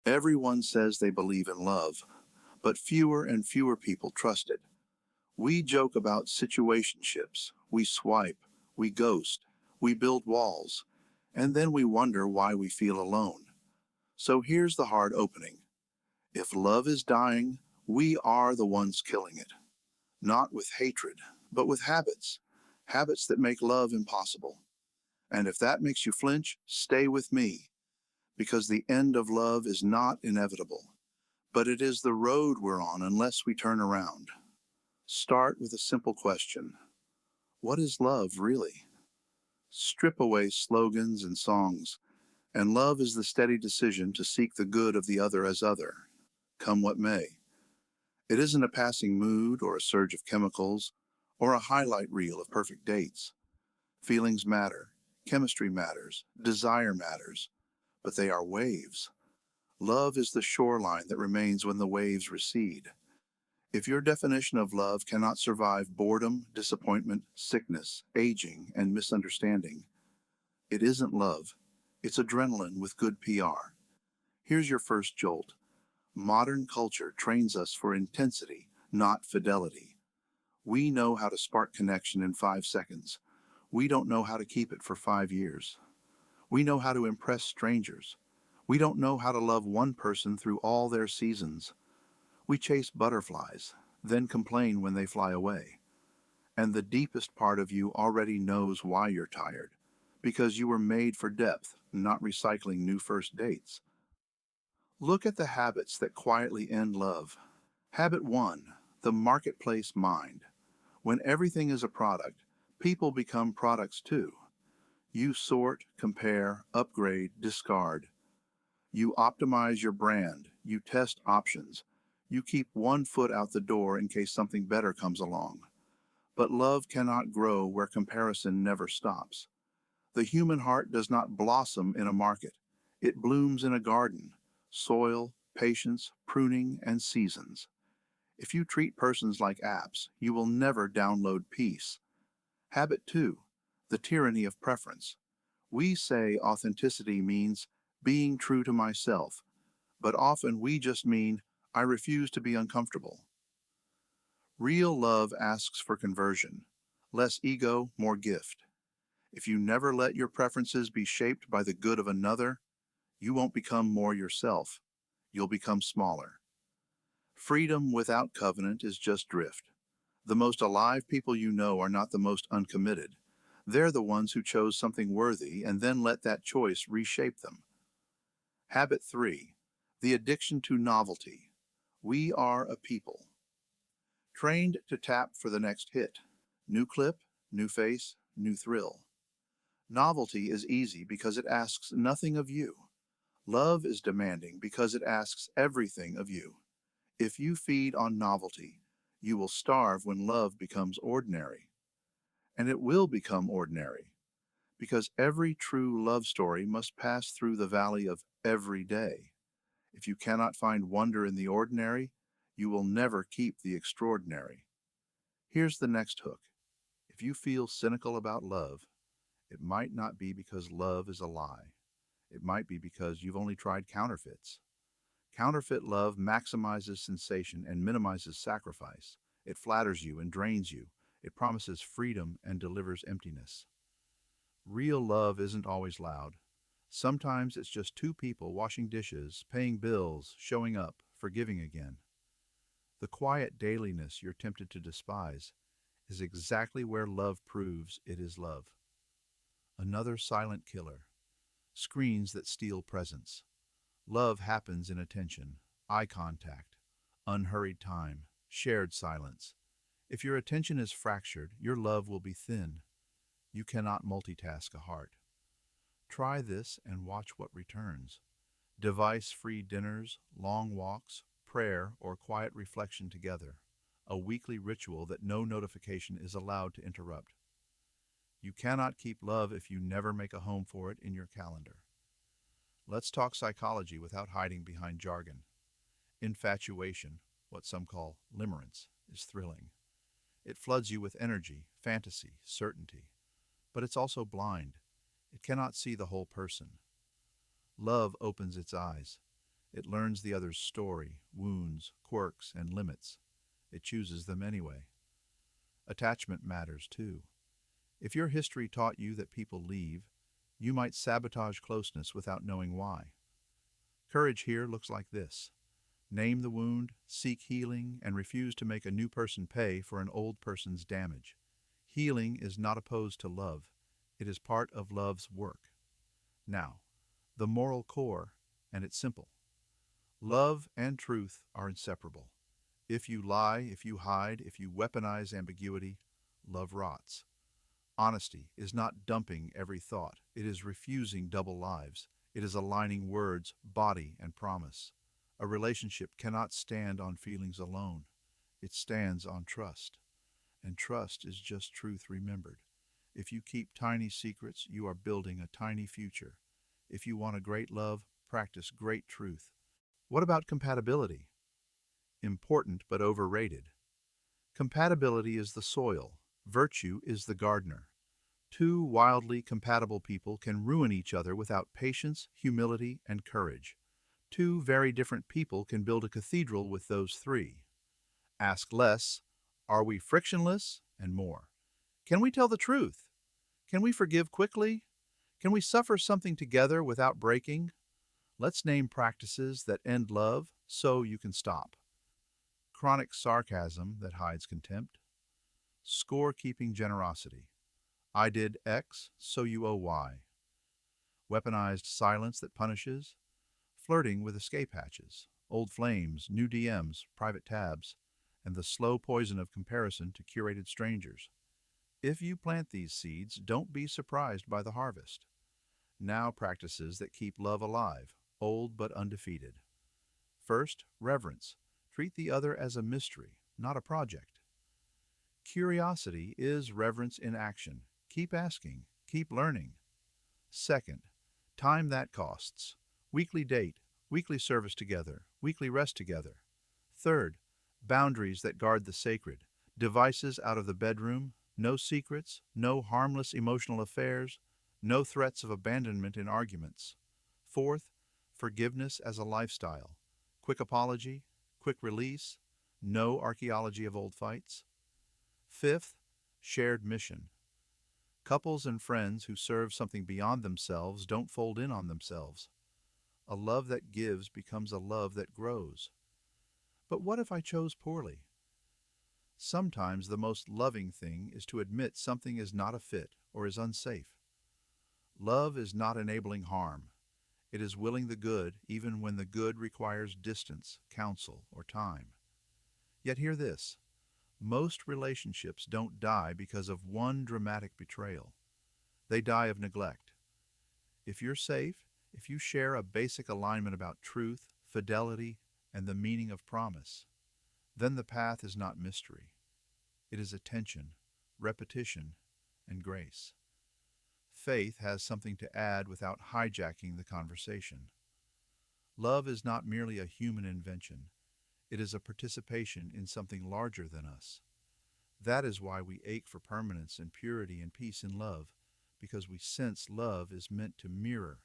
Everyone says they believe in love, but fewer and fewer people trust it. We joke about situationships, we swipe, we ghost, we build walls, and then we wonder why we feel alone. So here's the hard opening. If love is dying, we are the ones killing it. Not with hatred, but with habits. Habits that make love impossible. And if that makes you flinch, stay with me, because the end of love is not inevitable, but it is the road we're on unless we turn around. Start with a simple question. What is love really? Strip away slogans and songs, and love is the steady decision to seek the good of the other as other, come what may. It isn't a passing mood or a surge of chemicals or a highlight reel of perfect dates. Feelings matter, chemistry matters, desire matters, but they are waves. Love is the shoreline that remains when the waves recede. If your definition of love cannot survive boredom, disappointment, sickness, aging, and misunderstanding, it isn't love. It's adrenaline with good PR. Here's your first jolt. Modern culture trains us for intensity, not fidelity. We know how to spark connection in 5 seconds. We don't know how to keep it for 5 years. We know how to impress strangers. We don't know how to love one person through all their seasons. We chase butterflies, then complain when they fly away. And the deepest part of you already knows why you're tired. Because you were made for depth, not recycling new first dates. Look at the habits that quietly end love. Habit 1, the marketplace mind. When everything is a product, people become products too. You sort, compare, upgrade, discard. You optimize your brand. You test options. You keep one foot out the door in case something better comes along. But love cannot grow where comparison never stops. The human heart does not blossom in a market. It blooms in a garden. Soil, patience, pruning, and seasons. If you treat persons like apps, you will never download peace. Habit 2, the tyranny of preference. We say authenticity means being true to myself, but often we just mean I refuse to be uncomfortable. Real love asks for conversion. Less ego, more gift. If you never let your preferences be shaped by the good of another, you won't become more yourself. You'll become smaller. Freedom without covenant is just drift. The most alive people you know are not the most uncommitted. They're the ones who chose something worthy and then let that choice reshape them. Habit 3, the addiction to novelty. We are a people trained to tap for the next hit. New clip, new face, new thrill. Novelty is easy because it asks nothing of you. Love is demanding because it asks everything of you. If you feed on novelty, you will starve when love becomes ordinary. And it will become ordinary because every true love story must pass through the valley of every day. If you cannot find wonder in the ordinary, you will never keep the extraordinary. Here's the next hook. If you feel cynical about love, it might not be because love is a lie. It might be because you've only tried counterfeits. Counterfeit love maximizes sensation and minimizes sacrifice. It flatters you and drains you. It promises freedom and delivers emptiness. Real love isn't always loud. Sometimes it's just two people washing dishes, paying bills, showing up, forgiving again. The quiet dailiness you're tempted to despise is exactly where love proves it is love. Another silent killer. Screens that steal presence. Love happens in attention, eye contact, unhurried time, shared silence. If your attention is fractured, your love will be thin. You cannot multitask a heart. Try this and watch what returns. Device-free dinners, long walks, prayer, or quiet reflection together. A weekly ritual that no notification is allowed to interrupt. You cannot keep love if you never make a home for it in your calendar. Let's talk psychology without hiding behind jargon. Infatuation, what some call limerence, is thrilling. It floods you with energy, fantasy, certainty. But it's also blind. It cannot see the whole person. Love opens its eyes. It learns the other's story, wounds, quirks, and limits. It chooses them anyway. Attachment matters too. If your history taught you that people leave, you might sabotage closeness without knowing why. Courage here looks like this: name the wound, seek healing, and refuse to make a new person pay for an old person's damage. Healing is not opposed to love. It is part of love's work. Now, the moral core, and it's simple. Love and truth are inseparable. If you lie, if you hide, if you weaponize ambiguity, love rots. Honesty is not dumping every thought. It is refusing double lives. It is aligning words, body, and promise. A relationship cannot stand on feelings alone. It stands on trust. And trust is just truth remembered. If you keep tiny secrets, you are building a tiny future. If you want a great love, practice great truth. What about compatibility? Important but overrated. Compatibility is the soil. Virtue is the gardener. Two wildly compatible people can ruin each other without patience, humility, and courage. Two very different people can build a cathedral with those three. Ask less, are we frictionless, and more. Can we tell the truth? Can we forgive quickly? Can we suffer something together without breaking? Let's name practices that end love so you can stop. Chronic sarcasm that hides contempt. Score-keeping generosity. I did X, so you owe Y. Weaponized silence that punishes. Flirting with escape hatches. Old flames, new DMs, private tabs, and the slow poison of comparison to curated strangers. If you plant these seeds, don't be surprised by the harvest. Now practices that keep love alive, old but undefeated. First, reverence. Treat the other as a mystery, not a project. Curiosity is reverence in action. Keep asking, keep learning. Second, time that costs. Weekly date, weekly service together, weekly rest together. Third, boundaries that guard the sacred. Devices out of the bedroom, no secrets, no harmless emotional affairs, no threats of abandonment in arguments. Fourth, forgiveness as a lifestyle. Quick apology, quick release, no archaeology of old fights. Fifth, shared mission. Couples and friends who serve something beyond themselves don't fold in on themselves. A love that gives becomes a love that grows. But what if I chose poorly? Sometimes the most loving thing is to admit something is not a fit or is unsafe. Love is not enabling harm. It is willing the good even when the good requires distance, counsel, or time. Yet hear this: most relationships don't die because of one dramatic betrayal. They die of neglect. If you're safe, if you share a basic alignment about truth, fidelity, and the meaning of promise, then the path is not mystery. It is attention, repetition, and grace. Faith has something to add without hijacking the conversation. Love is not merely a human invention. It is a participation in something larger than us. That is why we ache for permanence and purity and peace in love, because we sense love is meant to mirror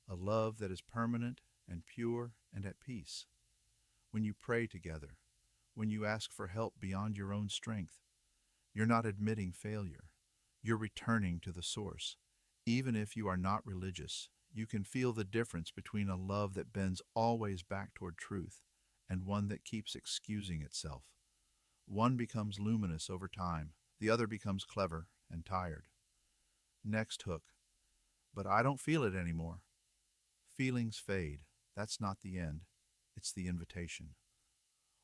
a love that is permanent and pure and at peace. When you pray together, when you ask for help beyond your own strength, you're not admitting failure. You're returning to the source. Even if you are not religious, you can feel the difference between a love that bends always back toward truth and one that keeps excusing itself. One becomes luminous over time, the other becomes clever and tired. Next hook. But I don't feel it anymore. Feelings fade. That's not the end. It's the invitation.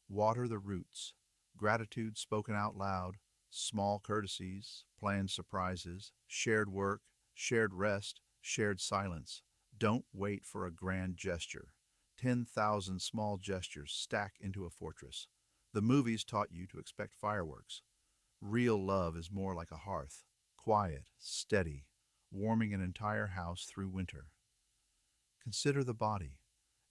Water the roots. Gratitude spoken out loud, small courtesies, planned surprises, shared work, shared rest, shared silence. Don't wait for a grand gesture. 10,000 small gestures stack into a fortress. The movies taught you to expect fireworks. Real love is more like a hearth, quiet, steady, warming an entire house through winter. Consider the body.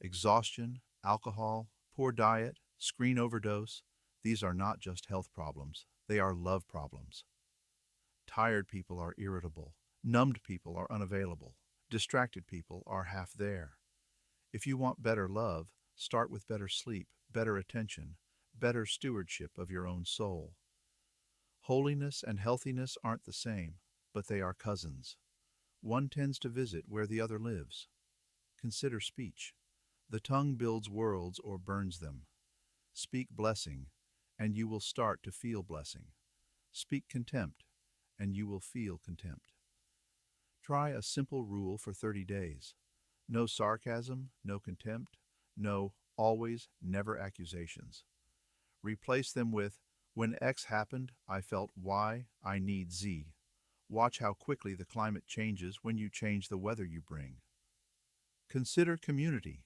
Exhaustion, alcohol, poor diet, screen overdose. These are not just health problems. They are love problems. Tired people are irritable. Numbed people are unavailable. Distracted people are half there. If you want better love, start with better sleep, better attention, better stewardship of your own soul. Holiness and healthiness aren't the same, but they are cousins. One tends to visit where the other lives. Consider speech. The tongue builds worlds or burns them. Speak blessing, and you will start to feel blessing. Speak contempt, and you will feel contempt. Try a simple rule for 30 days. No sarcasm, no contempt, no always, never accusations. Replace them with, when X happened, I felt Y, I need Z. Watch how quickly the climate changes when you change the weather you bring. Consider community.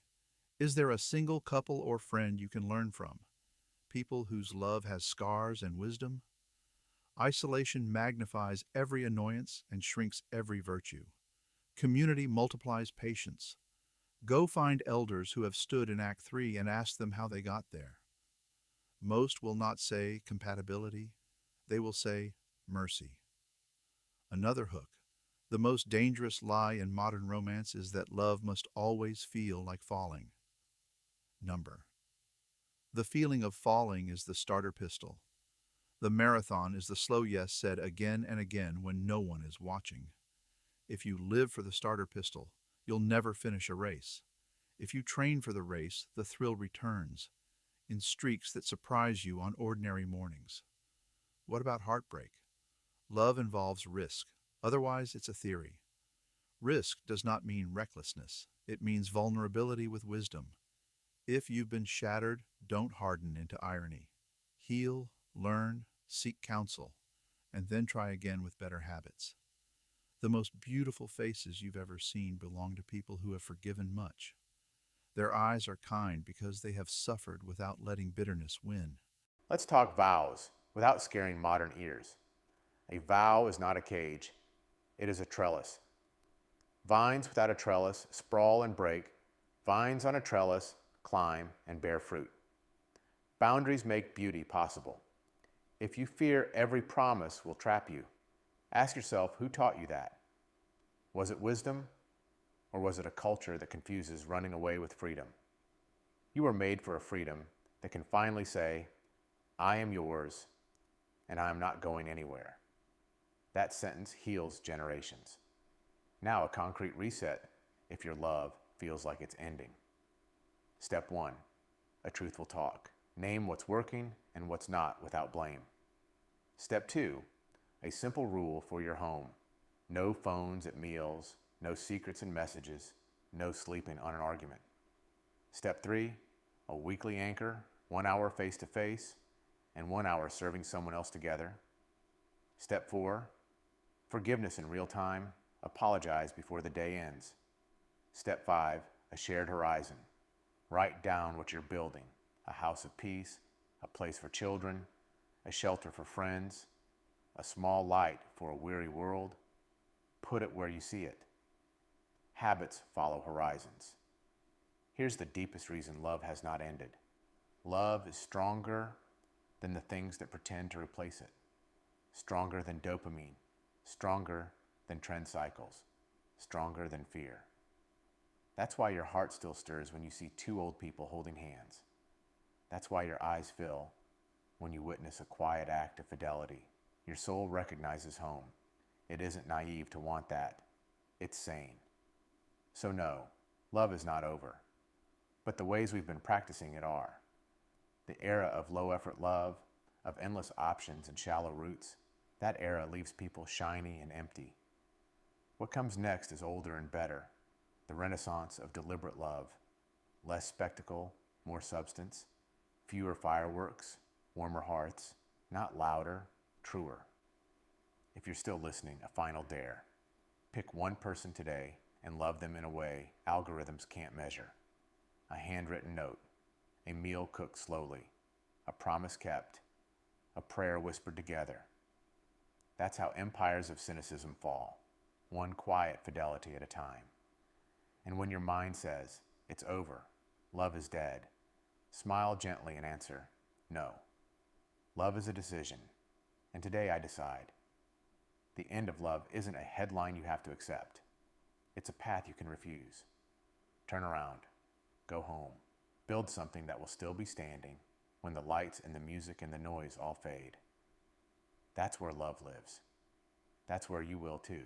Is there a single couple or friend you can learn from? People whose love has scars and wisdom? Isolation magnifies every annoyance and shrinks every virtue. Community multiplies patience. Go find elders who have stood in Act 3 and ask them how they got there. Most will not say compatibility, they will say mercy. Another hook. The most dangerous lie in modern romance is that love must always feel like falling. Number. The feeling of falling is the starter pistol. The marathon is the slow yes said again and again when no one is watching. If you live for the starter pistol, you'll never finish a race. If you train for the race, the thrill returns, in streaks that surprise you on ordinary mornings. What about heartbreak? Love involves risk, otherwise it's a theory. Risk does not mean recklessness, it means vulnerability with wisdom. If you've been shattered, don't harden into irony. Heal, learn, seek counsel, and then try again with better habits. The most beautiful faces you've ever seen belong to people who have forgiven much. Their eyes are kind because they have suffered without letting bitterness win. Let's talk vows without scaring modern ears. A vow is not a cage, it is a trellis. Vines without a trellis sprawl and break. Vines on a trellis climb and bear fruit. Boundaries make beauty possible. If you fear every promise will trap you, ask yourself who taught you that. Was it wisdom, or was it a culture that confuses running away with freedom? You were made for a freedom that can finally say, I am yours, and I am not going anywhere. That sentence heals generations. Now a concrete reset if your love feels like it's ending. Step 1, a truthful talk. Name what's working and what's not without blame. Step 2, a simple rule for your home. No phones at meals, no secrets and messages, no sleeping on an argument. Step 3, a weekly anchor, 1 hour face-to-face, and 1 hour serving someone else together. Step 4, forgiveness in real time, apologize before the day ends. Step 5, a shared horizon. Write down what you're building, a house of peace, a place for children, a shelter for friends, a small light for a weary world. Put it where you see it. Habits follow horizons. Here's the deepest reason love has not ended. Love is stronger than the things that pretend to replace it. Stronger than dopamine. Stronger than trend cycles. Stronger than fear. That's why your heart still stirs when you see two old people holding hands. That's why your eyes fill when you witness a quiet act of fidelity. Your soul recognizes home. It isn't naive to want that. It's sane. So no, love is not over. But the ways we've been practicing it are. The era of low-effort love, of endless options and shallow roots, that era leaves people shiny and empty. What comes next is older and better. The renaissance of deliberate love. Less spectacle, more substance. Fewer fireworks, warmer hearts. Not louder, truer. If you're still listening, a final dare. Pick one person today and love them in a way algorithms can't measure. A handwritten note, a meal cooked slowly, a promise kept, a prayer whispered together. That's how empires of cynicism fall, one quiet fidelity at a time. And when your mind says, it's over, love is dead, smile gently and answer, no. Love is a decision, and today I decide. The end of love isn't a headline you have to accept. It's a path you can refuse. Turn around. go home. Build something that will still be standing when the lights and the music and the noise all fade. That's where love lives. That's where you will too.